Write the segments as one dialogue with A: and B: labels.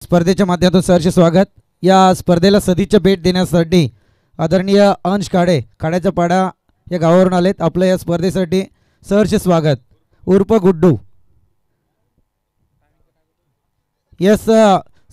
A: स्पर्धेच्या माध्यमातून सहर्ष स्वागत। या स्पर्धेला सदिच्छा भेट देण्यासाठी आदरणीय अंश काड्याचा पाडा या गावावरून आलेत। आपल्या या स्पर्धेसाठी सहर्ष स्वागत। उर्फ गुड्डू। यस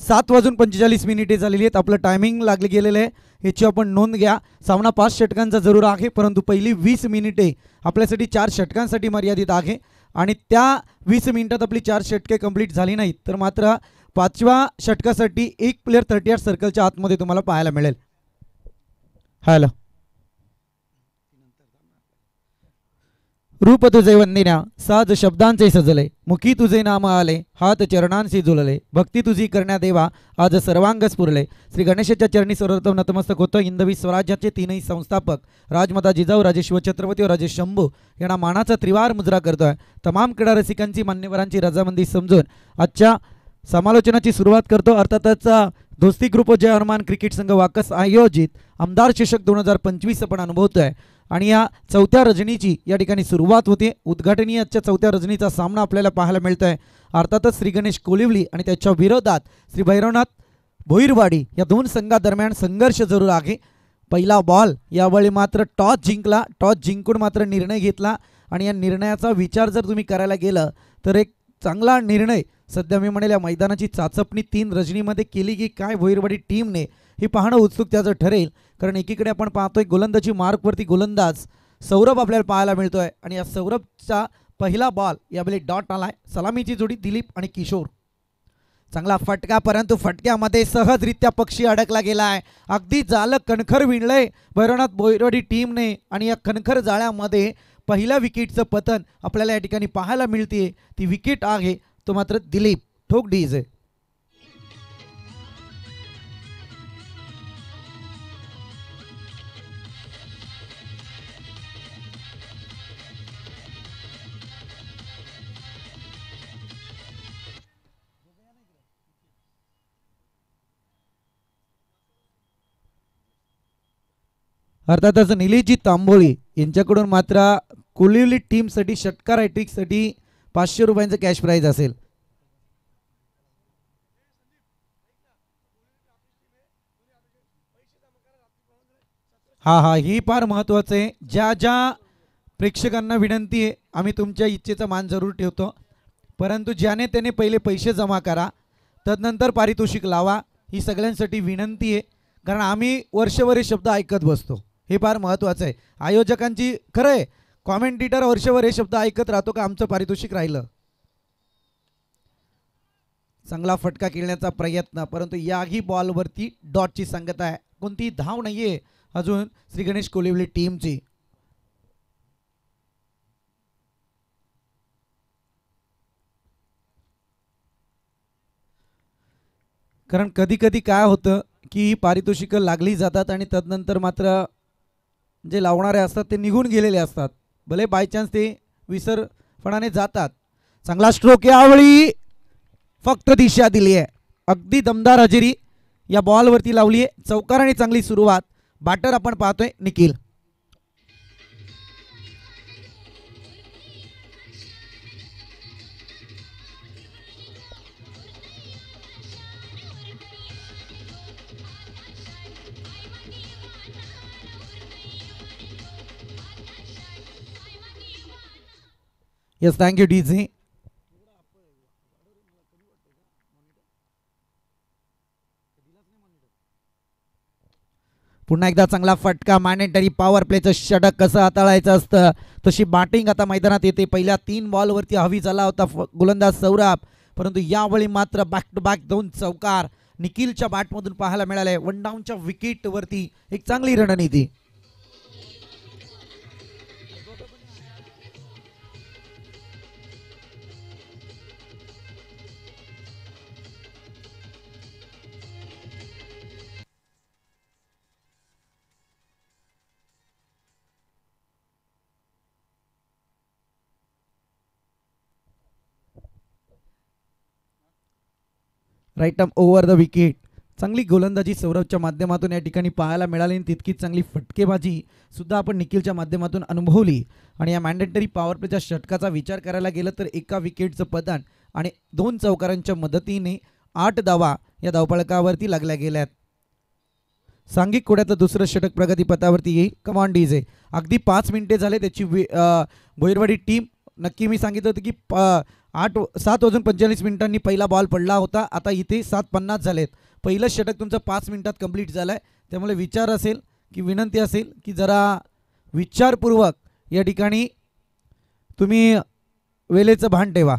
A: 7:45 झालेली आहेत। आपलं टायमिंग लागले गेलेले आहे, याची आपण नोंद घ्या। सामना 5 षटकांचा जरूर आहे, परंतु पहिली 20 मिनिटे आपल्यासाठी 4 षटकांसाठी मर्यादित आहे आणि त्या 20 मिनिटात आपली 4 षटके कंप्लीट झाली नाहीत तर मात्र 5व्या षटकासाठी एक प्लेयर 38 सर्कलच्या आतमध्ये तुम्हाला पाहायला मिळेल। हॅलो रूप तुझे वंदिन्या साज शब्दांचे सजले, मुखी तुझे नाम आले, हात चरणांशी झुलले, भक्ती तुझी करण्या देवा आज सर्वांग स्फुरले। श्री गणेशाच्या चरणी सर्वप्रथम नतमस्तक होतो। हिंदवी स्वराज्याचे तीनही संस्थापक राजमाता जिजाऊ, राजे शिवछत्रपती व राजे शंभू यांना मानाचा त्रिवार मुजरा करतोय। तमाम क्रीडा रसिकांची मान्यवरांची रजामंदी समजून आजच्या समालोचनाची सुरुवात करतो। अर्थातच दोस्ती ग्रुप जय हनुमान क्रिकेट संघ वाकस आयोजित आमदार चषक 2025 आपण अनुभवतोय आणि या चौथ्या रजनीची या ठिकाणी सुरुवात होते। उद्घाटनीय आजच्या चौथ्या रजनीचा सामना आपल्याला पाहायला मिळतोय। अर्थातच श्री गणेश कोलिवली आणि त्याच्या विरोधात श्री भैरवनाथ भोईरवाडी या दोन संघादरम्यान संघर्ष जरूर आहे। पहिला बॉल यावेळी मात्र टॉस जिंकला, टॉस जिंकून मात्र निर्णय घेतला आणि या निर्णयाचा विचार जर तुम्ही करायला गेलं तर एक चांगला निर्णय सध्या मी म्हणेल या मैदानाची चाचपणी 3 रजनीमध्ये केली की काय भोईरवाडी टीमने हे पाहणं उत्सुकतेचं ठरेल। कारण एकीकडे आपण पाहतोय गोलंदाजी मार्कवरती गोलंदाज सौरभ आपल्याला पाहायला मिळतोय आणि या सौरभचा पहिला बॉल यावेळी डॉट आलाय। सलामीची जोडी दिलीप आणि किशोर। चांगला फटका, परंतु फटक्यामध्ये सहजरित्या पक्षी अडकला गेलाय। अगदी जाल कणखर विणलंय भैरवनाथ भोईरवाडी टीमने आणि या कणखर जाळ्यामध्ये पहिल्या विकेटचं पतन आपल्याला या ठिकाणी पाहायला मिळते। ती विकेट आहे तो मात्र दिलीप ठोक डीजे। अर्थातच निलेशजी तांबोळी यांच्याकडून मात्र कोलिवली टीमसाठी षटकार हॅट्रिकसाठी 500 रुपयांचं कॅश प्राइज असेल। हा ही फार महत्त्वाचं आहे। ज्या प्रेक्षकांना विनंती आहे, आम्ही तुमच्या इच्छेचा मान जरूर ठेवतो, परंतु ज्याने त्याने पहिले पैसे जमा करा, तदनंतर पारितोषिक लावा, ही सगळ्यांसाठी विनंती आहे। कारण आम्ही वर्षभर हे शब्द ऐकत बसतो, हे फार महत्त्वाचं आहे। आयोजकांची खरं आहे, कॉमेंटेटर वर्षभर हे शब्द ऐकत राहतो का आमचं पारितोषिक राहिलं। चांगला फटका खेळण्याचा प्रयत्न, परंतु याही बॉलवरती डॉटची संगत आहे। कोणती धाव नाहीये अजून श्री गणेश कोलिवली टीमची। कारण कधी कधी काय होतं की पारितोषिक लागली जातात आणि तदनंतर मात्र जे लावणारे असतात ते निघून गेलेले असतात, भले बाय चान्स ते विसरपणाने जातात। चांगला स्ट्रोक यावेळी फक्त दिशा दिली आहे, अगदी दमदार हजेरी या बॉलवरती लावली आहे। चौकाराने चांगली सुरुवात। बॅटर आपण पाहतोय निखिल। Yes thank you DJ. पुन्हा एकदा चांगला फटका, मॅनेटरी पॉवर प्लेचं षटक कसं हाताळायचं असतं तशी बॅटिंग आता मैदानात येते। पहिल्या 3 बॉलवरती हवी झाला होता गोलंदाज सौरभ, परंतु यावेळी मात्र बॅक टू बॅक 2 चौकार निखिलच्या बॅटमधून पाहायला मिळाले। 1 डाऊनच्या विकेटवरती एक चांगली रणनीती। Right arm over the wicket. चांगली गोलंदाजी सौरभच्या माध्यमातून या ठिकाणी पाहायला मिळाली आणि तितकीच चांगली फटकेबाजी सुद्धा आपण निखिलच्या माध्यमातून अनुभवली। आणि या मॅन्डेटरी पॉवर प्लेच्या षटकाचा विचार करायला गेलं तर एका विकेटचं पतन आणि 2 चौकारांच्या मदतीने 8 धावा या धावफलकावरती लागल्या गेल्यात. सांघिक कोड्यातलं दुसरं षटक प्रगतीपथावरती येईल. कमान डीजे. अगदी 5 मिनिटे झाले त्याची भोईरवाडी टीम. नक्की मी सांगितलं होतं की 7:45 पहिला बॉल पडला होता. आता इथे 7:50 झालेत. पहिलं षटक तुमचं 5 मिनिटात कंप्लीट झालं आहे. त्यामुळे विचार असेल की विनंती असेल की जरा विचारपूर्वक या ठिकाणी तुम्ही वेळेचं भान ठेवा.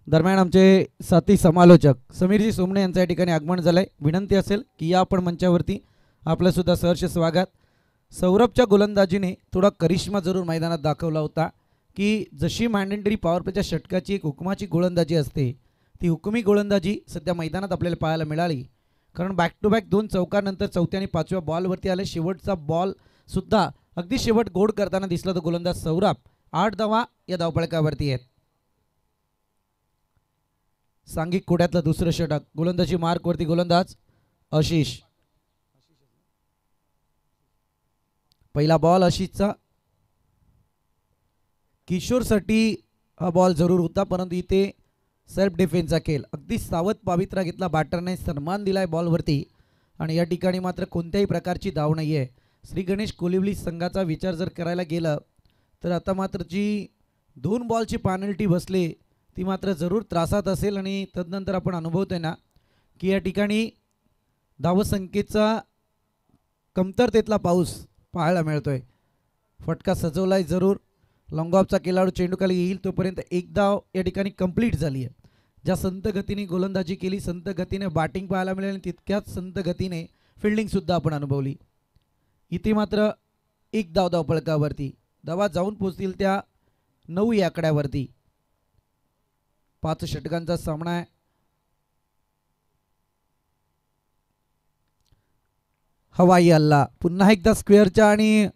A: दरम्यान आमचे साथी समालोचक समीरजी सोमणे यांच्या ठिकाणी आगमन झालंय. विनंती असेल की या आपण मंचावरती. आपलं सुद्धा सहर्ष स्वागत. सौरभच्या गोलंदाजीने थोडा करिश्मा जरूर मैदानात दाखवला होता की जशी मॅन्डेटरी पॉवर प्लेच्या षटकाची एक हुकमाची गोलंदाजी असते ती हुकमी गोलंदाजी सध्या मैदानात आपल्याला पाहायला मिळाली. कारण बॅक टू बॅक 2 चौकानंतर 4थ्या आणि 5व्या बॉलवरती आले. शेवटचा बॉल सुद्धा अगदी शेवट गोड करताना दिसला तो गोलंदाज सौरभ. 8 धावा या धावफलकावरती आहेत. सांघिक कोड्यातलं दुसरं षटक. गोलंदाजी मार्कवरती गोलंदाज आशिष. पहिला बॉल आशिषचा. किशोरसाठी हा बॉल जरूर होता परंतु इथे सेल्फ डिफेन्सचा खेळ. अगदी सावध पावित्रा घेतला. बॅटरने सन्मान दिलाय बॉलवरती आणि या ठिकाणी मात्र कोणत्याही प्रकारची धाव नाही आहे. श्री गणेश कोलिवली संघाचा विचार जर करायला गेलं तर आता मात्र जी 2 बॉलची पेनल्टी बसली ती मात्र जरूर त्रासात असेल. आणि तदनंतर आपण अनुभवतोय ना की या ठिकाणी धावसंख्येचा कमतरतेतला पाऊस पाहायला मिळतोय. फटका सजवलाय जरूर. लॉंग ऑफचा खेळाडू चेंडूखाली येईल तोपर्यंत एक धाव या ठिकाणी कंप्लीट झाली आहे. ज्या संत गतीने गोलंदाजी केली, संत गतीने बॅटिंग पाहायला मिळाली आणि तितक्याच संत गतीने फिल्डिंगसुद्धा आपण अनुभवली. इथे मात्र एक धाव धावफलकावरती. धावा जाऊन पोचतील त्या 9 या आकड्यावरती. 5 षटकांचा सामना आहे. हवाई हल्ला पुन्हा एकदा स्क्वेअरच्या आणि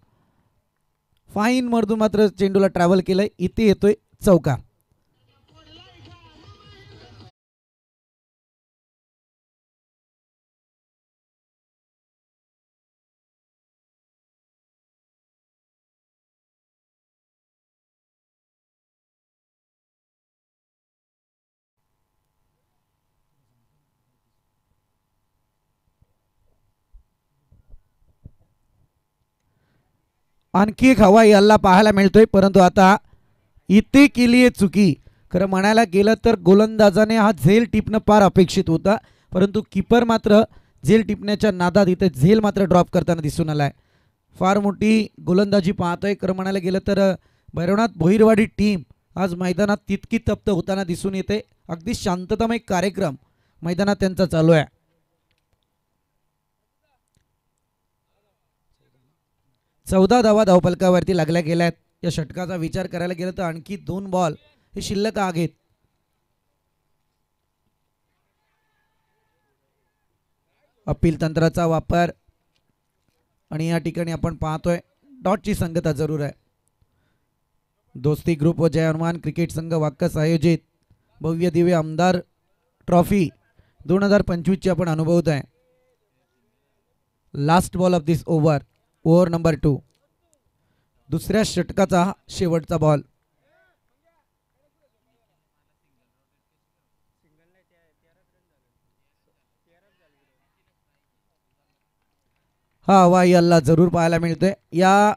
A: फाईन मधून मात्र चेंडूला ट्रॅव्हल केलंय. इथे येतोय चौकार. आणखी एक हवाई हल्ला पाहायला मिळतोय परंतु आता इथे केली आहे चुकी. खरं म्हणायला गेलं तर गोलंदाजाने हा झेल टिपणं फार अपेक्षित होता परंतु कीपर मात्र झेल टिपण्याच्या नादात इथे झेल मात्र ड्रॉप करताना दिसून आलाय. फार मोठी गोलंदाजी पाहतोय. खरं म्हणायला गेलं तर भैरवनाथ भोईरवाडी टीम आज मैदानात तितकी तप्त होताना दिसून येते. अगदी शांततामय कार्यक्रम मैदानात त्यांचा चालू आहे. 14 धावा धावफलकावरती लागल्या गेल्यात. या षटकाचा विचार करायला गेलं तर आणखी 2 बॉल हे शिल्लक आहेत. अपील तंत्राचा वापर आणि या ठिकाणी आपण पाहतोय डॉटची संगता जरूर आहे. दोस्ती ग्रुप व जय हनुमान क्रिकेट संघ वाक्कस आयोजित भव्य दिव्य आमदार ट्रॉफी 2025 ची आपण अनुभवत आहे. Last ball of this over. Over number 2. दुसऱ्या षटकाचा शेवटचा बॉल. हा हवाई हल्ला जरूर पाहायला मिळतोय. या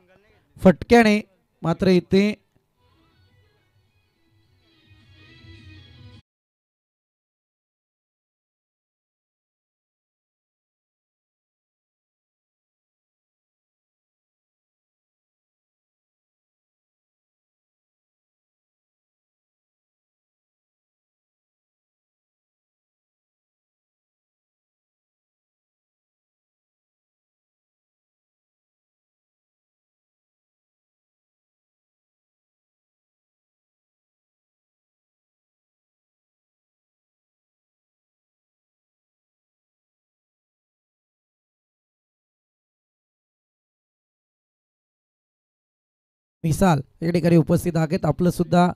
A: फटक्याने मात्र इथे मिसाल या ठिकाणी उपस्थित आहेत. आपलं सुद्धा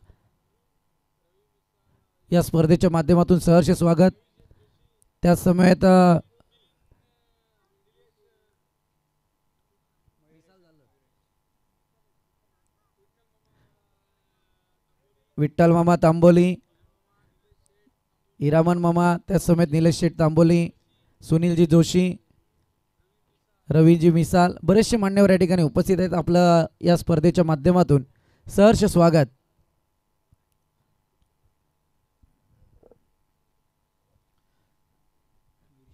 A: या स्पर्धेच्या माध्यमातून सहर्ष स्वागत. त्याच समयात विठ्ठल मामा तांबोली, हिरामन मामा, त्याच समेत निलेश शेठ तांबोली, सुनीलजी जोशी, रवीजी मिसाल, बरेचसे मान्यवर या ठिकाणी उपस्थित आहेत. आपलं या स्पर्धेच्या माध्यमातून सहर्ष स्वागत.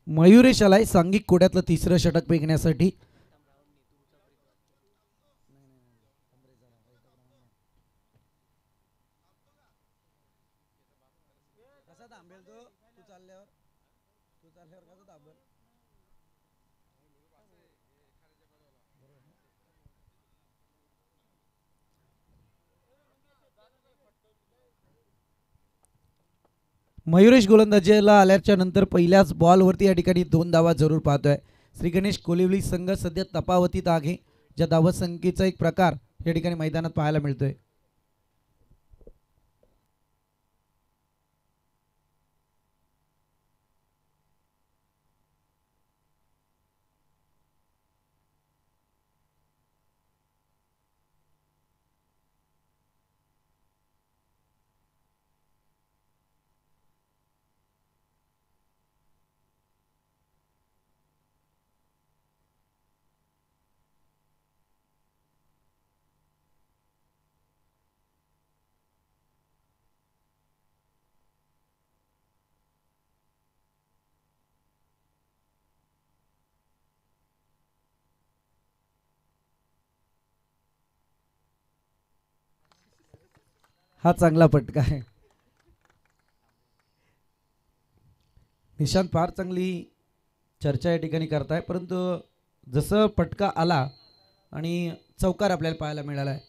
A: मयुरेश आलाय सांघिक कोड्यातलं तिसरं षटक फेकण्यासाठी. मयुरेश गोलंदाजीला आल्याच्या नंतर पहिल्याच बॉलवरती या ठिकाणी 2 धावा जरूर पाहतोय. श्री गणेश कोलिवली संघ सध्या तपावतीत आहे, ज्या धावत संख्येचा एक प्रकार या ठिकाणी मैदानात पाहायला मिळतोय. हा चांगला फटका आहे. निशांत फार चांगली चर्चा या ठिकाणी करताय, परंतु जसं फटका आला आणि चौकार आपल्याला पाहायला मिळाला आहे.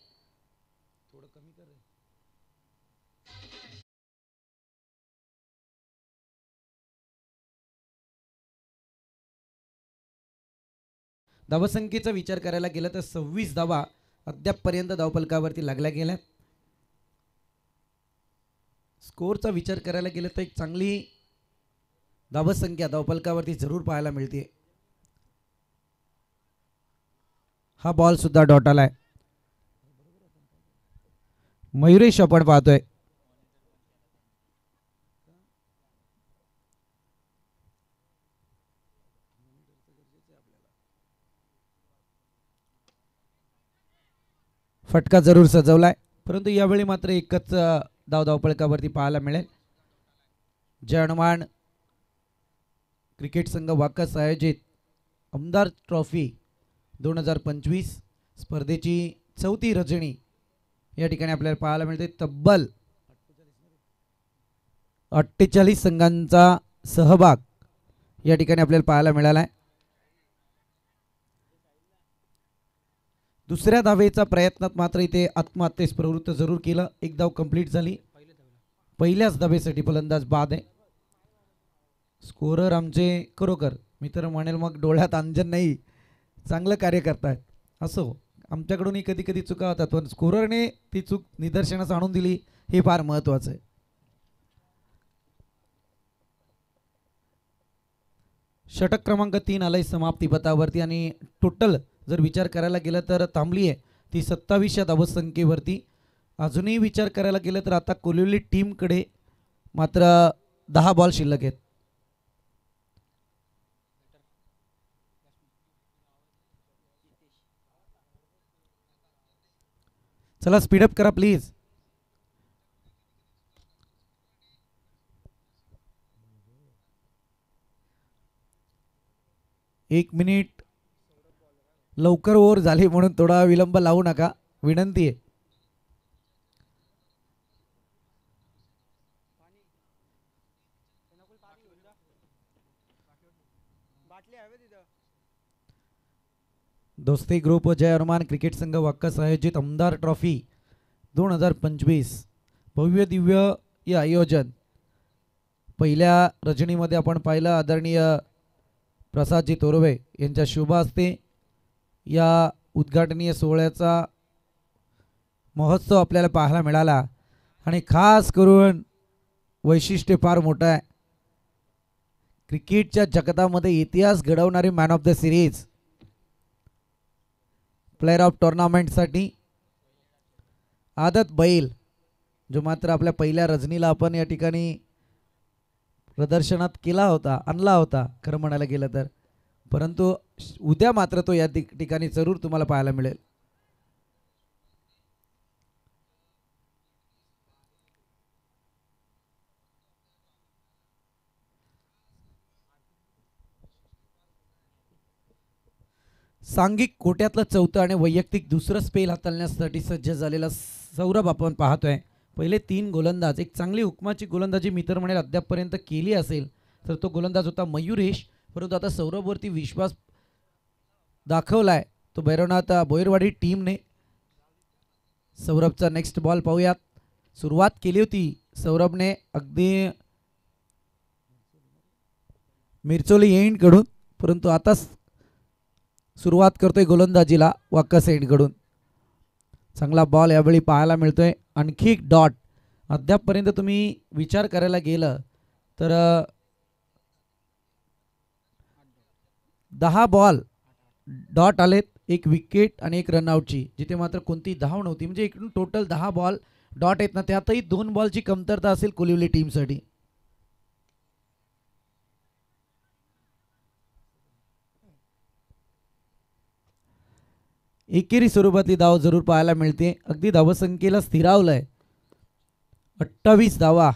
A: धावसंख्येचा विचार करायला गेला तर 26 धावा अद्यापपर्यंत धावफलकावरती लागल्या गेल्या. स्कोरचा विचार करायला गेलं तर एक चांगली धावसंख्या धावफलकावरती जरूर पाहायला मिळते. हा बॉल सुद्धा डॉट आलाय. मयुरेश आपण पाहतोय. फटका जरूर सजवलाय, परंतु यावेळी मात्र एकच धावफलकावरती पाहायला मिळेल. जय हनुमान क्रिकेट संघ वाकस आयोजित आमदार ट्रॉफी 2025 स्पर्धेची 4थी रजनी या ठिकाणी आपल्याला पाहायला मिळते. तब्बल 48 संघांचा सहभाग या ठिकाणी आपल्याला पाहायला मिळाला आहे. दुसऱ्या धावेचा प्रयत्नात मात्र इथे आत्महत्येस प्रवृत्त जरूर केलं. एक धाव कंप्लीट झाली. पहिल्याच धावेसाठी फलंदाज बाद आहे. स्कोरर आमचे खरोखर मी तर म्हणेल मग डोळ्यात अंजन नाही, चांगलं कार्य करतायत. असो, आमच्याकडूनही कधी कधी चुका होतात, पण स्कोररने ती चूक निदर्शनास आणून दिली हे फार महत्त्वाचं आहे. षटक क्रमांक 3 आलाय समाप्ती पथावरती आणि टोटल जर विचार करायला गेला तर थांबली आहे ती 27 धावसंख्येवरती. अजूनही विचार करायला गेलं तर आता कोलिवली टीमकडे मात्र 10 बॉल शिल्लक आहेत. चला स्पीडअप करा प्लीज. एक मिनिट लवकर ओव्हर झाली म्हणून थोडा विलंब लावू नका, विनंती आहे. दोस्ती ग्रुप व जय हनुमान क्रिकेट संघ वाकस आयोजित आमदार ट्रॉफी 2025 भव्य दिव्य हे आयोजन. पहिल्या रजनीमध्ये आपण पाहिलं आदरणीय प्रसादजी तोरवे यांच्या शुभ हस्ते या उद्घाटनीय सोहळ्याचा महोत्सव आपल्याला पाहायला मिळाला आणि खास करून वैशिष्ट्य फार मोठं आहे. क्रिकेटच्या जगतामध्ये इतिहास घडवणारी man of the series, player of टुर्नामेंटसाठी आदत बैल, जो मात्र आपल्या पहिल्या रजनीला आपण या ठिकाणी प्रदर्शनात केला होता, आणला होता खरं म्हणायला गेलं तर, परंतु उद्या मात्र तो या ठिकाणी जरूर तुम्हाला पाहायला मिळेल. सांघिक कोट्यातलं चौथं आणि वैयक्तिक दुसरं स्पेल हाताळण्यासाठी सज्ज झालेला सौरभ आपण पाहतोय. पहिले 3 गोलंदाज, एक चांगली हुकमाची गोलंदाजी मी तर म्हणेल अद्यापपर्यंत केली असेल तर तो गोलंदाज होता मयुरेश, परंतु आता सौरभवरती विश्वास दाखवलाय तो भैरवनाथ बोईरवाडी टीमने. सौरभचा नेक्स्ट बॉल पाहूयात. सुरुवात केली होती सौरभने अगदी मिरचोली एंडकडून, परंतु आता सुरुवात करतोय गोलंदाजीला वाक्कस एंडकडून. चांगला बॉल यावेळी पाहायला मिळतोय. आणखी एक डॉट. अद्यापपर्यंत तुम्ही विचार करायला गेलं तर 10 बॉल डॉट आलेत, एक विकेट आणि एक रनआउटची, जिथे मात्र कोणती धाव नव्हती. म्हणजे एकूण टोटल 10 बॉल डॉट आहेत ना, त्यातही 2 बॉलची कमतरता असेल कोलिवली टीमसाठी. एकेरी स्वरूपातली धाव जरूर पाहायला मिळते. अगदी धावसंख्येला स्थिरावलंय 28 धावा.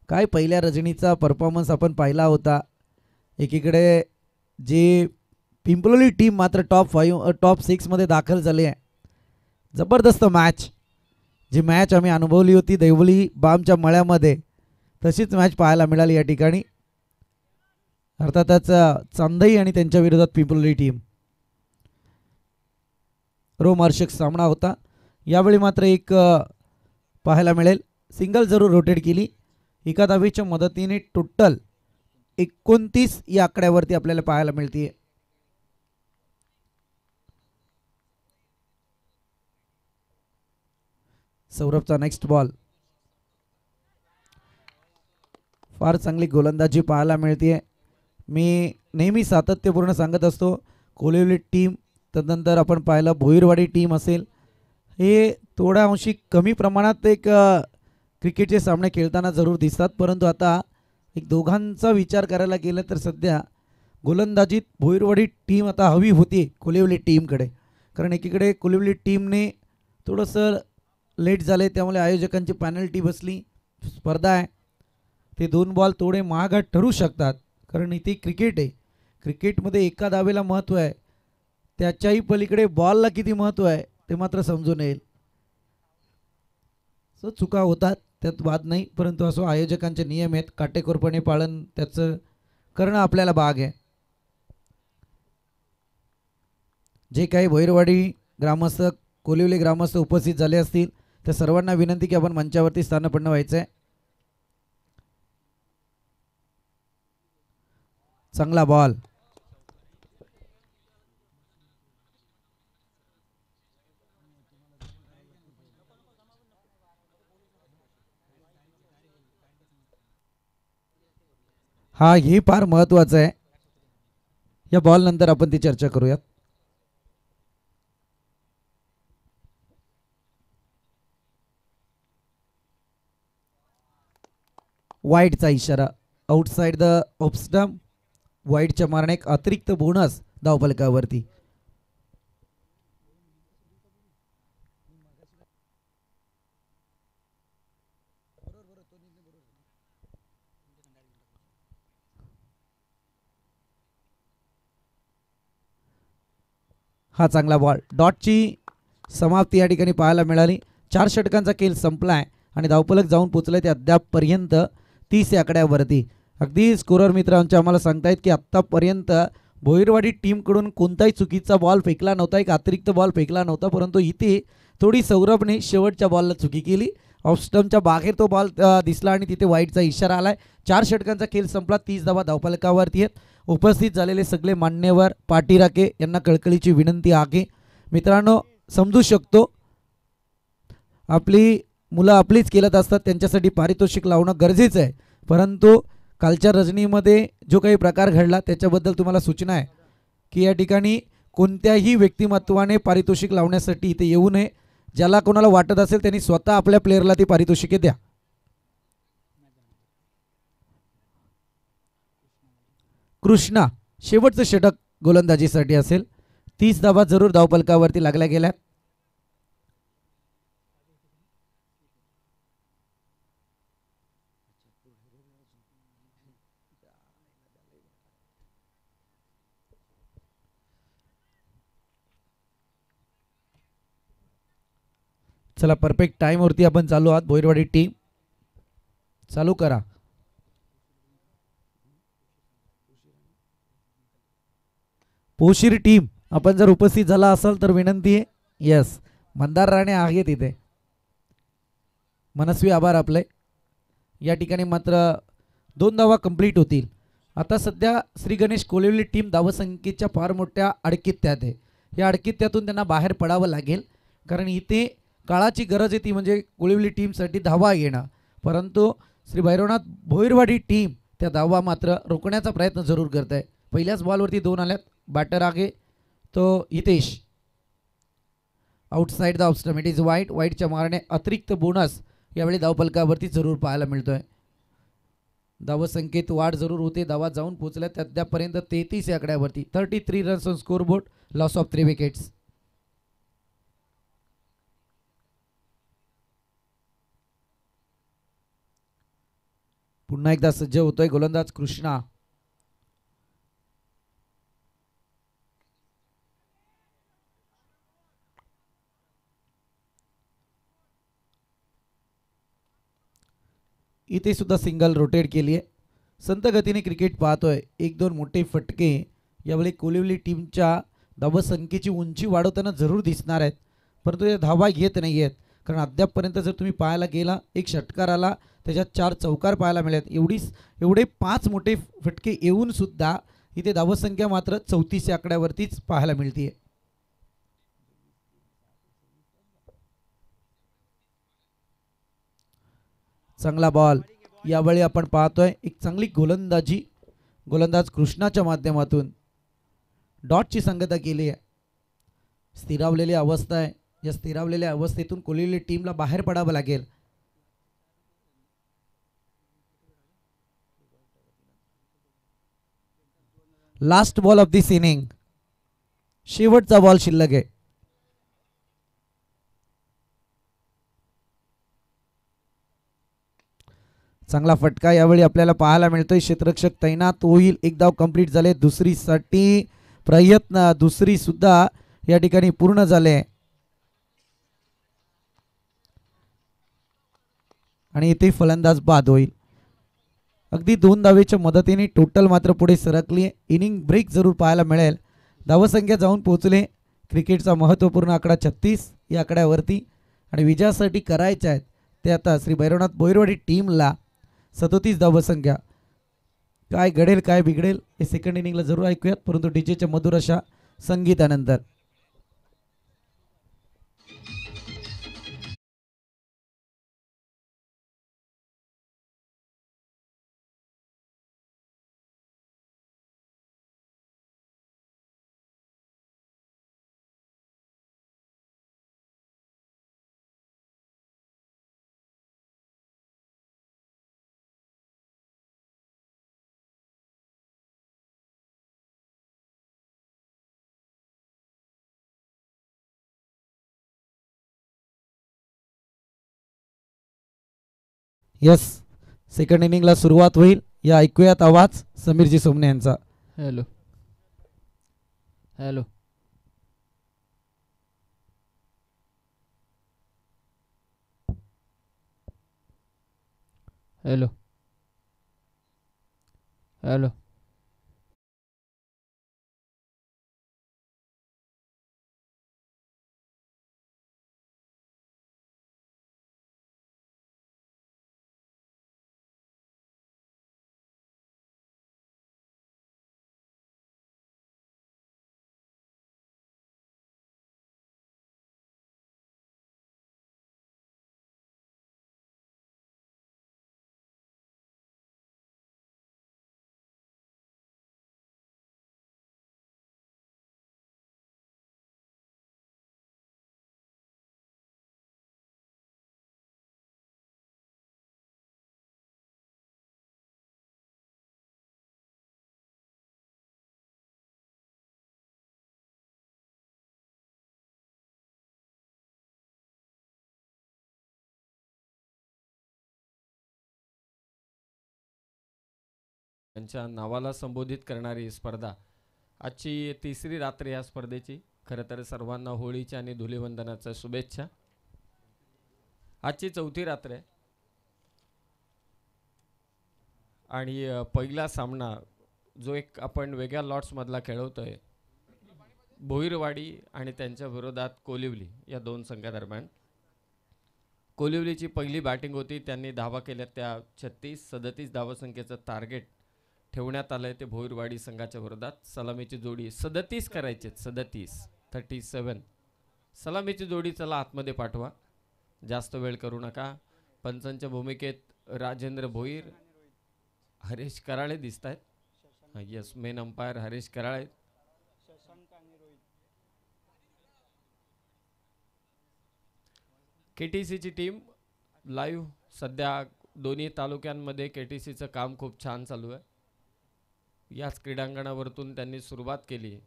A: काय पहिल्या रजनीचा परफॉर्मन्स आपण पाहिला होता. एकीकडे जे पिंपलोली टीम मात्र टॉप 6 मध्ये दाखल झाली आहे. जबरदस्त मॅच, जी मॅच आम्ही अनुभवली होती दैवली बामच्या मळ्यामध्ये, तशीच मॅच पाहायला मिळाली या ठिकाणी. अर्थातच चांदई आणि त्यांच्या विरोधात पिंपलोली टीम, रोमहर्षक सामना होता. यावेळी मात्र एक पाहायला मिळेल सिंगल जरूर रोटेट केली. एका धावेच्या मदतीने टोटल 29 या आकड्यावरती आपल्याला पाहायला मिळते. सौरभचा नेक्स्ट बॉल. फार चांगली गोलंदाजी पाहायला मिळते. मी नेहमी सातत्यपूर्ण सांगत असतो कोलिवली टीम, तदनंतर आपण पाहिलं भोईरवाडी टीम असेल, हे थोड्या अंशी कमी प्रमाणात एक क्रिकेटचे सामने खेळताना जरूर दिसतात, परंतु आता एक दोघांचा विचार करायला गेलं तर सध्या गोलंदाजीत भोईरवाडी टीम आता हवी होती कोलिवली टीमकडे. कारण एकीकडे कोलिवली टीमने थोडंसं लेट झाले, त्यामुळे आयोजकांची पॅनल्टी बसली. स्पर्धा आहे, ते 2 बॉल थोडे महागात ठरू शकतात, कारण इथे क्रिकेट आहे. क्रिकेटमध्ये एका धावेला महत्त्व आहे, त्याच्याही पलीकडे बॉलला किती महत्त्व आहे ते मात्र समजून येईल. सो चुका होतात, त्यात वाद नाही, परंतु असो आयोजकांचे नियम आहेत, काटेकोरपणे पालन त्याचं करणं आपल्याला भाग आहे. जे काही भोईरवाडी ग्रामस्थ, कोलिवली ग्रामस्थ उपस्थित झाले असतील त्या सर्वांना विनंती की आपण मंचावरती स्थानापन्न व्हायचं आहे. चांगला बॉल. हा, हे फार महत्त्वाचं आहे. या बॉल नंतर आपण ती चर्चा करूयात. वाईडचा इशारा, आउटसाइड द ऑफ स्टंप. वाईडच्या मारणे एक अतिरिक्त बोनस धावफलकावरती. हा चांगला बॉल. डॉटची समाप्ती या ठिकाणी पाहायला मिळाली. 4 षटकांचा खेळ संपलाय आणि धावफलक जाऊन पोचले ते अद्यापपर्यंत 30 या आकड्यावरती. अगदी स्कोरर मित्र आम्हाला सांगतायत की आत्तापर्यंत भोईरवाडी टीमकडून कोणताही चुकीचा बॉल फेकला नव्हता, एक अतिरिक्त बॉल फेकला नव्हता, परंतु इथे थोडी सौरभने शेवटच्या बॉलला चुकी केली. ऑफ स्टंपच्या बाहेर तो बॉल दिसला आणि तिथे वाईडचा इशारा आलाय. 4 षटकांचा खेळ संपला, 30 धावा धावफलकावरती आहेत. उपस्थित झालेले सगळे मान्यवर पाठीराखे यांना कळकळीची विनंती आहे. मित्रांनो, समजू शकतो आपली मुलं आपलीच केलत असतात, त्यांच्यासाठी पारितोषिक लावणं गरजेचं आहे. परंतु कालच्या रजनीमध्ये जो काही प्रकार घडला त्याच्याबद्दल तुम्हाला सूचना आहे की या ठिकाणी कोणत्याही व्यक्तिमत्वाने पारितोषिक लावण्यासाठी इथे येऊ नये. ज्याला कोणाला वाटत असेल त्यांनी स्वतः आपल्या प्लेअरला ती पारितोषिके द्या. कृष्णा शेवटचं षटक गोलंदाजीसाठी असेल. 30 धावा जरूर धावपलकावरती लागल्या गेल्या. चला परफेक्ट टाइमवरती आपण चालू आहात. भोईरवाडी टीम चालू करा. पोशीर टीम आपण जर उपस्थित झाला असाल तर विनंती आहे. यस, मंदार राणे आहे तिथे. मनस्वी आभार आपले. या ठिकाणी मात्र 2 धावा कंप्लीट होतील. आता सध्या श्री गणेश कोलिवली टीम धावसंख्येच्या फार मोठ्या अडकित्यात आहे. या अडकित्यातून त्यांना बाहेर पडावं लागेल, कारण इथे काळाची गरज आहे ती म्हणजे कोलिवली टीमसाठी धावा येणं. परंतु श्री भैरवनाथ भोईरवाडी टीम त्या धावा मात्र रोखण्याचा प्रयत्न जरूर करत आहे. पहिल्याच बॉलवरती 2 आल्यात. बॅटर आहे तो Hitesh. Outside the off stump, it is वाईट. वाईटच्या मारणे अतिरिक्त बोनस यावेळी धावपलकावरती जरूर पाहायला मिळतोय. धावसंख्येत वाढ जरूर होते. धावा जाऊन पोहोचल्या सध्यापर्यंत 33 या आकड्यावरती. 33 runs on scoreboard. Loss of 3 wickets. पुन्हा एकदा सज्ज होतोय गोलंदाज कृष्णा. इथे सुद्धा सिंगल रोटेट केली आहे. संत गतीने क्रिकेट पाहतोय. 1-2 मोठे फटके यावेळी कोलिवली टीमच्या धावसंख्येची उंची वाढवताना जरूर दिसणार आहेत, परंतु या धावा येत नाही आहेत. कारण अद्यापपर्यंत जर तुम्ही पाहायला गेला, एक षटकार आला त्याच्यात 4 चौकार पाहायला मिळत. एवढे 5 मोठे फटके येऊन सुद्धा इथे धावसंख्या मात्र 34 या आकड्यावरतीच पाहायला मिळते. चांगला बॉल यावेळी आपण पाहतोय. एक चांगली गोलंदाजी गोलंदाज कृष्णाच्या माध्यमातून डॉटची संगता केली आहे. स्थिरावलेली अवस्था आहे. या स्थिरावलेल्या अवस्थेतून कोलिवली टीमला बाहेर पडावं लागेल. Last ball of this inning, शेवटचा बॉल शिल्लक आहे. चांगला फटका यावेळी आपल्याला पाहायला मिळतोय. क्षेत्ररक्षक तैनात होईल. एक धाव कंप्लीट झाले. दुसरीसाठी प्रयत्न, दुसरी सुद्धा या ठिकाणी पूर्ण झाले आणि इथे फलंदाज बाद होईल. अगदी 2 धावेच्या मदतीने टोटल मात्र पुढे सरकली. इनिंग ब्रेक जरूर पाहायला मिळेल. धावसंख्या जाऊन पोहोचले. क्रिकेटचा महत्त्वपूर्ण आकडा 36 या आकड्यावरती आणि विजयासाठी करायच्या आहेत ते आता श्री भैरवनाथ भोईरवाडी टीमला 37 धावसंख्या. काय घडेल काय बिघडेल हे सेकंड इनिंगला जरूर ऐकूयात, परंतु डीजेच्या मधुर अशा संगीतानंतर. यस, सेकंड इनिंगला सुरुवात होईल. या ऐकूयात आवाज समीरजी सोमने यांचा.
B: हॅलो हॅलो हॅलो हॅलो त्यांच्या नावाला संबोधित करणारी स्पर्धा. आजची तिसरी रात्र या स्पर्धेची. खरं तर सर्वांना होळीच्या आणि धुलीवंदनाच्या शुभेच्छा. आजची चौथी रात्र आहे आणि पहिला सामना जो एक आपण वेगळ्या लॉट्समधला खेळवतोय, भोईरवाडी आणि त्यांच्या विरोधात कोलिवली या दोन संघादरम्यान. कोलिवलीची पहिली बॅटिंग होती, त्यांनी धावा केल्या त्या 36-37 धावसंख्येचं टार्गेट ठेवण्यात आलं आहे ते भोईरवाडी संघाच्या विरोधात. सलामीची जोडी 37 करायचे, 37 सलामीची जोडी चला आतमध्ये पाठवा, जास्त वेळ करू नका. पंचांच्या भूमिकेत राजेंद्र भोईर, हरीश कराळे दिसत आहेत. Yes, main umpire Harish Karale. KTCची टीम लाईव्ह सध्या दोन्ही तालुक्यांमध्ये KTCचं काम खूप छान चालू आहे. याच क्रीडांगणावरतून त्यांनी सुरुवात केली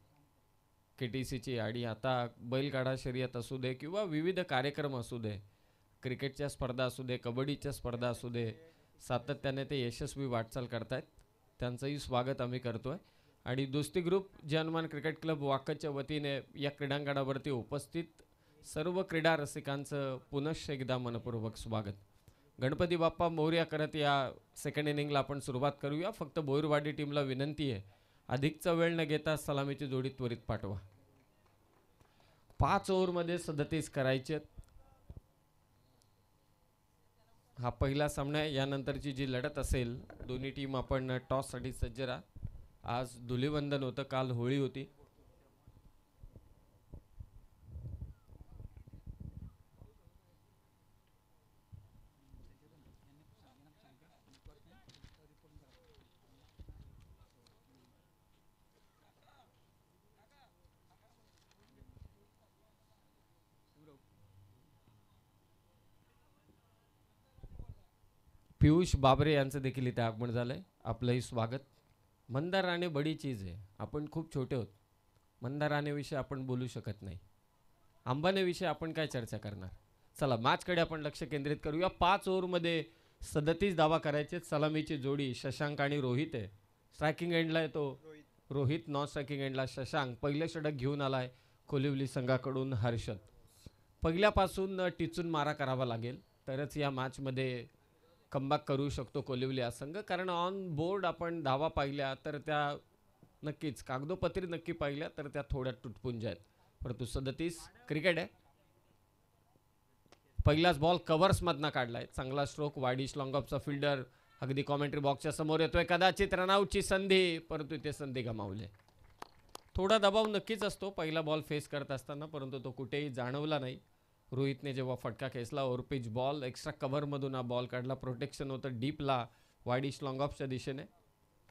B: KTCची आणि आता बैलगाडा शर्यत असू दे किंवा विविध कार्यक्रम असू दे, क्रिकेटच्या स्पर्धा असू दे, कबड्डीच्या स्पर्धा असू दे, सातत्याने ते यशस्वी वाटचाल करतायत. त्यांचंही स्वागत आम्ही करतोय. आणि दोस्ती ग्रुप जनमान क्रिकेट क्लब वाकदच्या वतीने या क्रीडांगणावरती उपस्थित सर्व क्रीडा रसिकांचं पुनश्च एकदा मनपूर्वक स्वागत. गणपती बाप्पा मोरया करत या सेकंड इनिंगला आपण सुरुवात करूया. फक्त भोईरवाडी टीमला विनंती आहे, अधिकचा वेळ न घेता सलामीची जोडी त्वरित पाठवा. 5 ओव्हरमध्ये 37 करायचे. हा पहिला सामना आहे. यानंतरची जी लढत असेल, दोन्ही टीम आपण टॉससाठी सज्ज राहा. आज धुलीवंदन होतं, काल होळी होती. पियुष बाबरे यांचं देखील इथे आगमन झालंय. आपलंही स्वागत. मंदार राणे बडी चीज आहे. आपण खूप छोटे आहोत. मंदार राणेविषयी आपण बोलू शकत नाही. अंबानेविषयी आपण काय चर्चा करणार. चला मॅचकडे आपण लक्ष केंद्रित करूया. 5 ओव्हरमध्ये 37 धावा करायचे. सलामीची जोडी शशांक आणि रोहित आहे. स्ट्रायकिंग एंडला आहे तो रोहित, नॉन स्ट्रायकिंग एंडला शशांक. पहिलं षटक घेऊन आलाय कोलिवली संघाकडून हर्षद. पहिल्यापासून टिचून मारा करावा लागेल तरच या मॅचमध्ये कमबॅक करू शकतो कोलिवली हा संघ. कारण ऑन बोर्ड आपण धावा पाहिल्या तर त्या नक्कीच कागदोपत्री नक्की पाहिल्या तर त्या थोड्या तुटपुंज्या आहेत. परंतु 37 क्रिकेट आहे. पहिलाच बॉल कव्हर्समधनं काढलाय. चांगला स्ट्रोक. वाईडिश लॉंग ऑफचा फिल्डर अगदी कॉमेंट्री बॉक्सच्या समोर येतोय. कदाचित रनआउटची संधी, परंतु इथे संधी गमावले. थोडा दबाव नक्कीच असतो पहिला बॉल फेस करत असताना, परंतु तो कुठेही जाणवला नाही. रोहितने जेव्हा फटका खेचला, ओव्हरपिच बॉल, एक्स्ट्रा कव्हरमधून हा बॉल काढला. प्रोटेक्शन होतं डीपला वाईडिश लॉंग ऑफच्या दिशेने.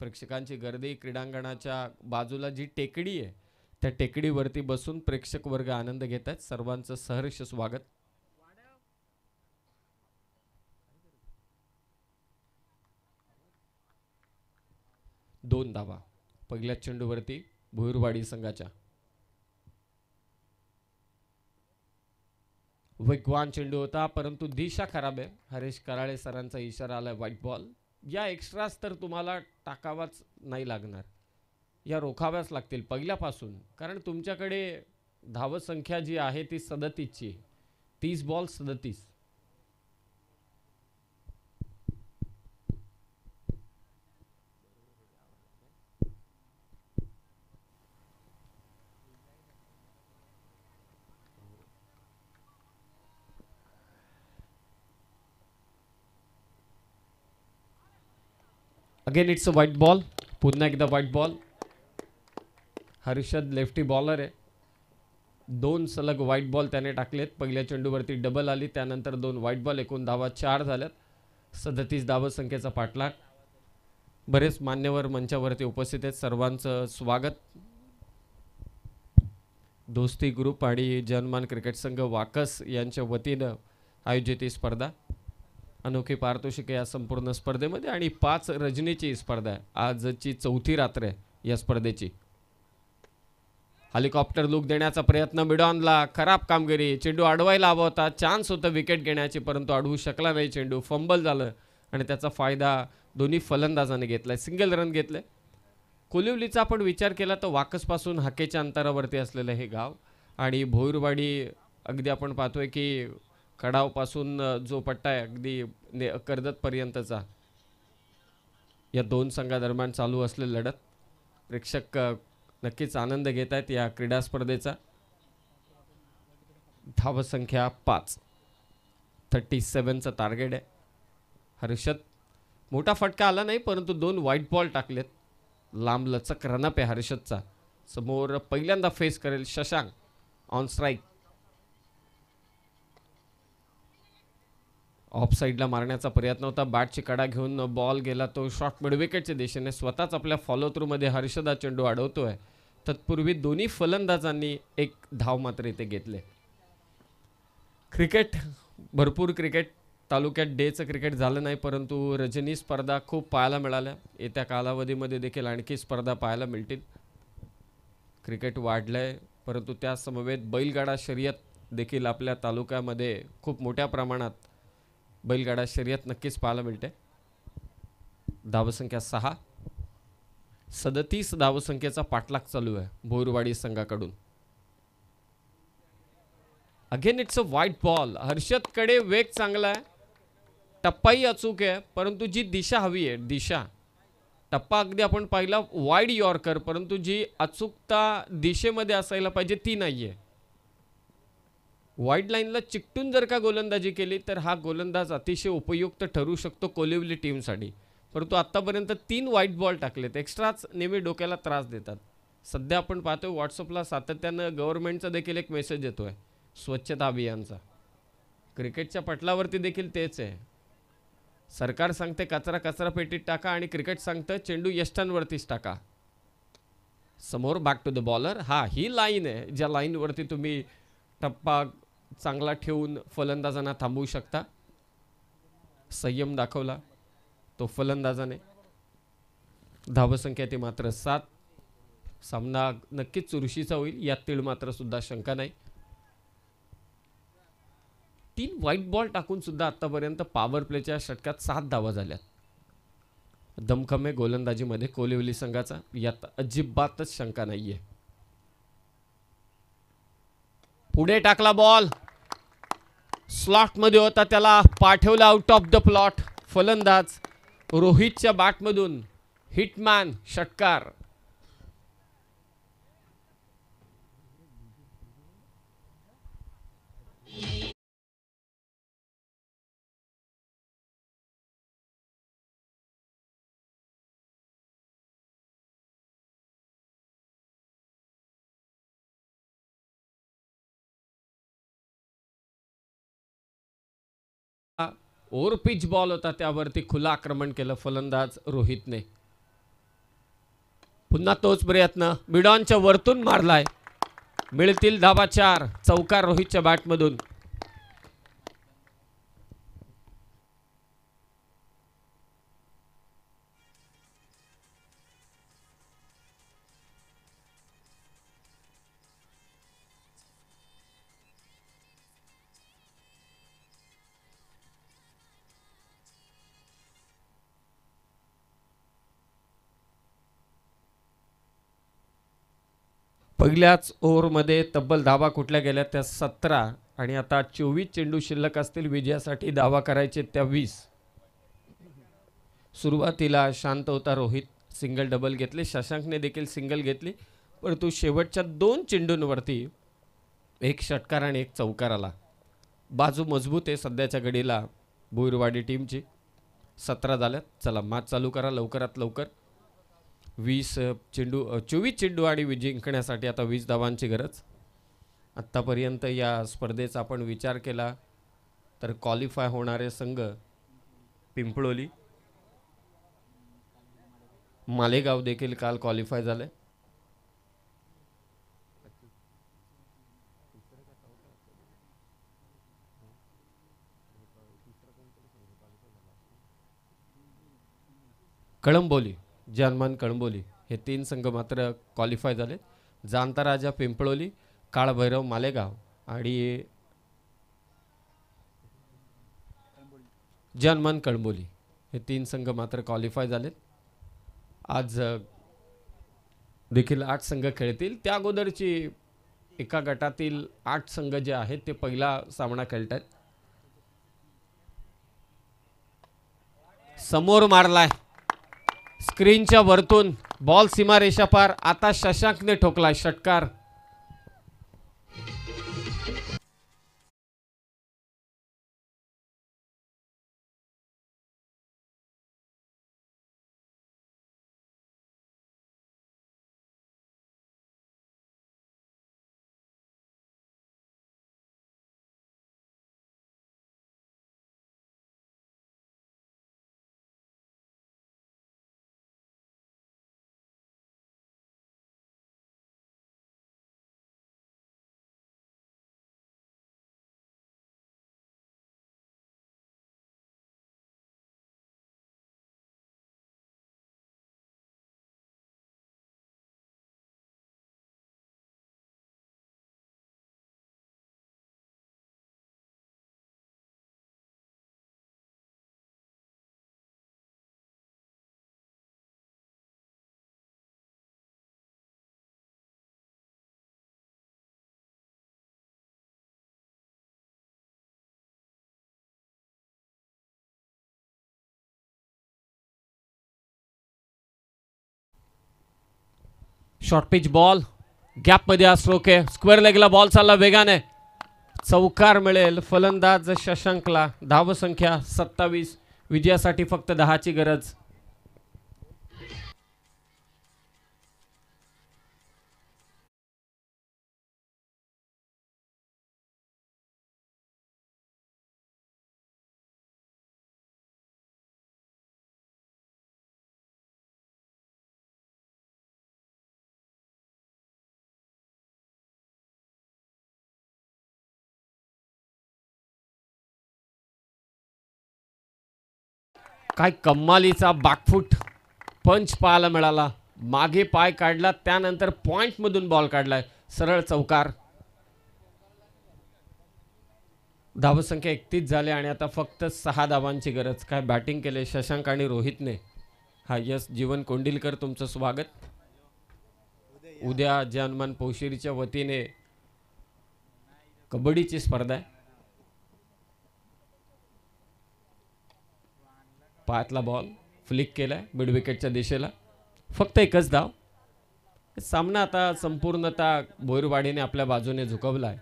B: प्रेक्षकांची गर्दी. क्रीडांगणाच्या बाजूला जी टेकडी आहे त्या टेकडीवरती बसून प्रेक्षक वर्ग आनंद घेत आहेत. सर्वांचं सहर्ष स्वागत. दोन धावा पहिल्या चेंडूवरती भोईरवाडी संघाच्या. वेगवान चेंडू होता परंतु दिशा खराब आहे. हरीश कराळे सरांचा इशारा आलाय व्हाईट बॉल. या एक्स्ट्रास तर तुम्हाला टाकावाच नाही लागणार, या रोखाव्याच लागतील पहिल्यापासून. कारण तुमच्याकडे धावसंख्या जी आहे ती 37ची. 30 ball 37. Again it's a white ball. पुन्हा एकदा white ball. Harshad lefty bowler आहे. 2 सलग व्हाईट बॉल त्याने टाकलेत. पहिल्या चेंडूवरती डबल आली, त्यानंतर 2 व्हाईट बॉल. एकूण धावा 4 झाल्यात. 37 धावसंख्येचा पाठलाग. बरेच मान्यवर मंचावरती उपस्थित आहेत. सर्वांचं स्वागत. दोस्ती ग्रुप आणि जनमान क्रिकेट संघ वाकस यांच्या वतीनं आयोजित ही स्पर्धा. अनोखी पारितोषिके या संपूर्ण स्पर्धेमध्ये आणि 5 रजनीची स्पर्धा आहे. आजची चौथी रात्र आहे या स्पर्धेची. हेलिकॉप्टर लुक देण्याचा प्रयत्न मिडॉनला. खराब कामगिरी. चेंडू अडवायला हवा होता. चान्स होता विकेट घेण्याची परंतु अडवू शकला नाही चेंडू. फंबल झालं आणि त्याचा फायदा दोन्ही फलंदाजाने घेतलाय, सिंगल रन घेतले. कोलिवलीचा आपण विचार केला तर वाकसपासून हाकेच्या अंतरावरती असलेलं हे गाव आणि भोईरवाडी अगदी आपण पाहतोय की कडावपासून जो पट्टा आहे अगदी कर्जतपर्यंतचा, या दोन संघादरम्यान चालू असलेली लढत प्रेक्षक नक्कीच आनंद घेत आहेत या क्रीडा स्पर्धेचा. धावसंख्या 5, 37चं टार्गेट आहे. हर्षद मोठा फटका आला नाही, परंतु 2 व्हाईट बॉल टाकलेत. लांब लचक रनअप आहे हर्षदचा. समोर पहिल्यांदा फेस करेल शशांक ऑन स्ट्राईक. ऑफ साईडला मारण्याचा प्रयत्न होता, बॅटची कडा घेऊन बॉल गेला तो शॉट मिड विकेटच्या दिशेने. स्वतःच आपल्या फॉलो थ्रू मध्ये हर्षदा चेंडू अडवतोय. तत्पूर्वी दोन्ही फलंदाजांनी एक धाव मात्र इथे घेतले. क्रिकेट, भरपूर क्रिकेट तालुक्यात डेचं क्रिकेट झालं नाही, परंतु रजनी स्पर्धा खूप पाहायला मिळाल्या. येत्या कालावधीमध्ये देखील आणखी स्पर्धा पाहायला मिळतील. क्रिकेट वाढलंय, परंतु त्या समवेत बैलगाडा शर्यत देखील आपल्या तालुक्यामध्ये खूप मोठ्या प्रमाणात बैलगाडा शर्यत नक्कीच पाहायला मिळते. धावसंख्या 6, 37 धावसंख्येचा पाठलाग चालू आहे भोईरवाडी संघाकडून. Again it's a white ball. हर्षदकडे वेग चांगला आहे, टप्पाही अचूक आहे, परंतु जी दिशा हवी आहे, दिशा टप्पा अगदी आपण पाहिला वाईड यॉर्कर, परंतु जी अचूकता दिशेमध्ये असायला पाहिजे ती नाहीये. वाईड लाईनला चिकटून जर का गोलंदाजी केली तर हा गोलंदाज अतिशय उपयुक्त ठरू शकतो कोलिवली टीमसाठी. परंतु आत्तापर्यंत 3 व्हाईट बॉल टाकलेत, एक्स्ट्राच नेहमी डोक्याला त्रास देतात. सध्या आपण पाहतोय व्हॉट्सअपला सातत्यानं गव्हर्नमेंटचा देखील एक मेसेज येतोय स्वच्छता अभियानचा. क्रिकेटच्या पटलावरती देखील तेच आहे. सरकार सांगते कचरा कचरा पेटीत टाका आणि क्रिकेट सांगतं चेंडू यष्टांवरतीच टाका. समोर बॅक टू द बॉलर. हा, ही लाईन आहे ज्या लाईनवरती तुम्ही टप्पा चांगला ठेवून फलंदाजांना थांबवू शकता. संयम दाखवला तो फलंदाजाने. धावसंख्या ती मात्र 7. सामना नक्कीच चुरशीचा होईल यातील मात्र सुद्धा शंका नाही. 3 व्हाईट बॉल टाकून सुद्धा आतापर्यंत पॉवर प्लेच्या षटकात 7 धावा झाल्यात. दमखम गोलंदाजीमध्ये कोलिवली संघाचा, यात अजिबातच शंका नाहीये. पुढे टाकला बॉल, स्लॉट मध्ये होता, त्याला पाठवला आउट ऑफ द प्लॉट. फलंदाज रोहितच्या बॅटमधून हिटमॅन षटकार. ओव्हर पिच बॉल होता, त्यावरती खुला आक्रमण केलं फलंदाज रोहितने. पुन्हा तोच प्रयत्न मिडॉनच्या वरतून मारलाय. मिळतील धावा 4. चौकार रोहितच्या बॅटमधून. पहिल्याच ओव्हरमध्ये तब्बल धावा कुठल्या गेल्या त्या 17 आणि आता 24 चेंडू शिल्लक असतील. विजयासाठी धावा करायचे त्या 20. सुरुवातीला शांत होता रोहित, सिंगल डबल घेतले. शशांकने देखील सिंगल घेतली, परंतु शेवटच्या 2 चेंडूंवरती एक षटकार आणि एक चौकार आला. बाजू मजबूत आहे सध्याच्या घडीला भोईरवाडी टीमची. 17 झाल्यात. चला मॅच चालू करा लवकरात लवकर. 24 चेंडू आणि जिंकण्यासाठी आता 20 धावांची गरज. आत्तापर्यंत या स्पर्धेचा आपण विचार केला तर क्वालिफाय होणारे संघ पिंपळोली, मालेगाव देखील काल क्वालिफाय झाले. कळंबोली, जानमान कळंबोली हे 3 संघ मात्र क्वालिफाय झाले. जाणता राजा पिंपळोली, काळभैरव मालेगाव आणि जानमान कळंबोली हे हे 3 संघ मात्र क्वालिफाय झालेत. आज देखील 8 संघ खेळतील. त्या अगोदरची एका गटातील 8 संघ जे आहेत ते पहिला सामना खेळत आहेत. समोर मारलाय स्क्रीनच्या वरतून बॉल सीमारेषा पार. आता शशांकने ठोकलाय षटकार. शॉर्ट पिच बॉल गॅप मध्ये हा स्ट्रोक आहे. स्क्वेअर लेगला बॉल चालला वेगाने. चौकार मिळेल फलंदाज शशांकला. धावसंख्या 27. विजयासाठी फक्त 10 ची गरज. काय कमालीचा बॅकफूट पंच पाहायला मिळाला. मागे पाय काढला त्यानंतर पॉइंट मधून बॉल काढलाय. सरळ चौकार. धावसंख्या 31 झाले आणि आता फक्त 6 धावांची गरज. काय बॅटिंग केले शशांक आणि रोहितने. हा यस जीवन कोंडिलकर तुमचं स्वागत. उद्या हनुमान पौशिरीच्या वतीने कबड्डीची स्पर्धा आहे. पायातला बॉल फ्लिक केलाय मिड विकेटच्या दिशेला. फक्त एकच धाव. सामना आता संपूर्णतः भोईरवाडीने आपल्या बाजूने झुकवलाय.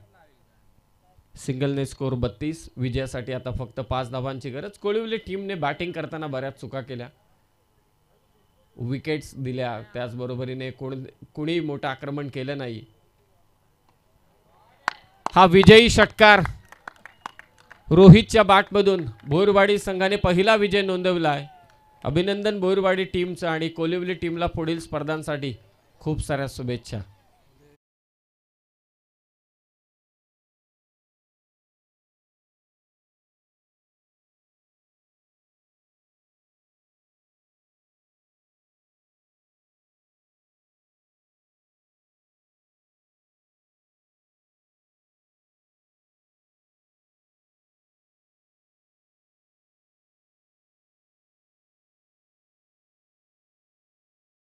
B: सिंगलने स्कोर 32. विजयासाठी आता फक्त 5 धावांची गरज. कोळिवली टीमने बॅटिंग करताना बऱ्याच चुका केल्या. विकेट्स दिल्या. त्याचबरोबरीने कुणी मोठं आक्रमण केलं नाही. हा विजयी षटकार रोहितच्या बॅटमधून भोईरवाडी संघाने पहिला विजय नोंदवलाय. अभिनंदन भोईरवाडी टीमचं आणि कोलिवली टीमला पुढील स्पर्धांसाठी खूप साऱ्या शुभेच्छा.